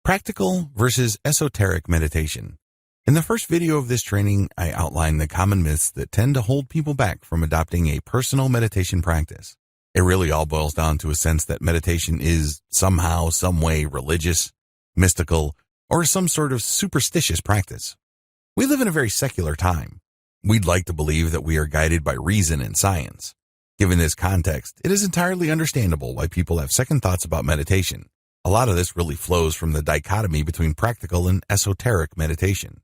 Practical versus esoteric meditation. In the first video of this training, I outlined the common myths that tend to hold people back from adopting a personal meditation practice. It really all boils down to a sense that meditation is somehow, some way religious, mystical, or some sort of superstitious practice. We live in a very secular time. We'd like to believe that we are guided by reason and science. Given this context, it is entirely understandable why people have second thoughts about meditation. A lot of this really flows from the dichotomy between practical and esoteric meditation.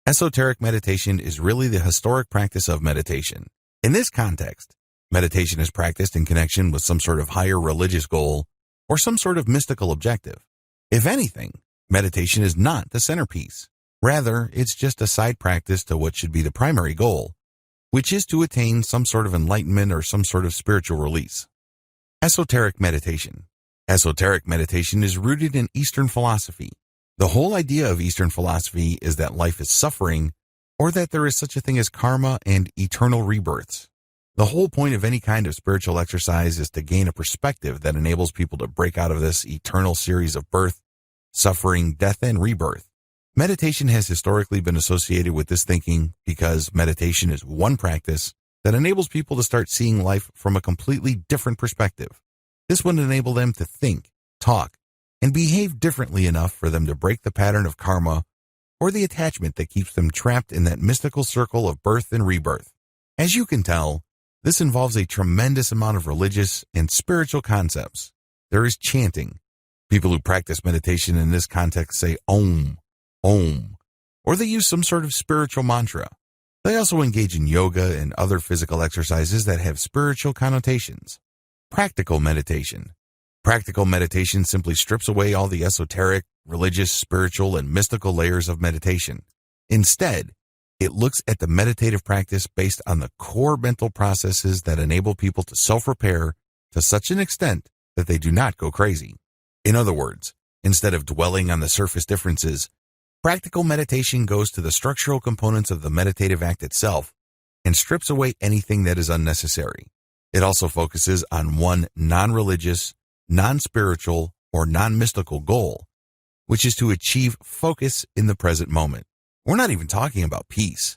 Esoteric meditation is really the historic practice of meditation. In this context, meditation is practiced in connection with some sort of higher religious goal or some sort of mystical objective. If anything, meditation is not the centerpiece. Rather, it's just a side practice to what should be the primary goal, which is to attain some sort of enlightenment or some sort of spiritual release. Esoteric meditation. Esoteric meditation is rooted in Eastern philosophy. The whole idea of Eastern philosophy is that life is suffering, or that there is such a thing as karma and eternal rebirths. The whole point of any kind of spiritual exercise is to gain a perspective that enables people to break out of this eternal series of birth, suffering, death, and rebirth. Meditation has historically been associated with this thinking because meditation is one practice that enables people to start seeing life from a completely different perspective. This would enable them to think, talk, and behave differently enough for them to break the pattern of karma or the attachment that keeps them trapped in that mystical circle of birth and rebirth. As you can tell, this involves a tremendous amount of religious and spiritual concepts. There is chanting. People who practice meditation in this context say Om, Om, or they use some sort of spiritual mantra. They also engage in yoga and other physical exercises that have spiritual connotations. Practical meditation. Practical meditation simply strips away all the esoteric, religious, spiritual, and mystical layers of meditation. Instead, it looks at the meditative practice based on the core mental processes that enable people to self-repair to such an extent that they do not go crazy. In other words, instead of dwelling on the surface differences, practical meditation goes to the structural components of the meditative act itself and strips away anything that is unnecessary. It also focuses on one non-religious, non-spiritual, or non-mystical goal, which is to achieve focus in the present moment. We're not even talking about peace.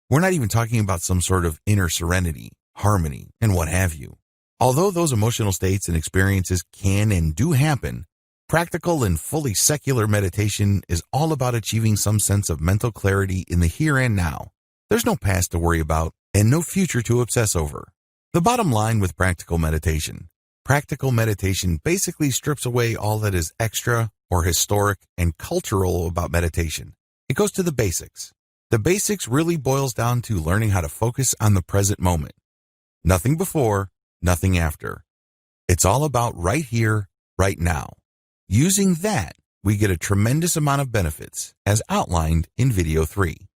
We're not even talking about some sort of inner serenity, harmony, and what have you. Although those emotional states and experiences can and do happen, practical and fully secular meditation is all about achieving some sense of mental clarity in the here and now. There's no past to worry about and no future to obsess over. The bottom line with practical meditation basically strips away all that is extra or historic and cultural about meditation. It goes to the basics. The basics really boils down to learning how to focus on the present moment. Nothing before, nothing after. It's all about right here, right now. Using that, we get a tremendous amount of benefits, as outlined in video 3.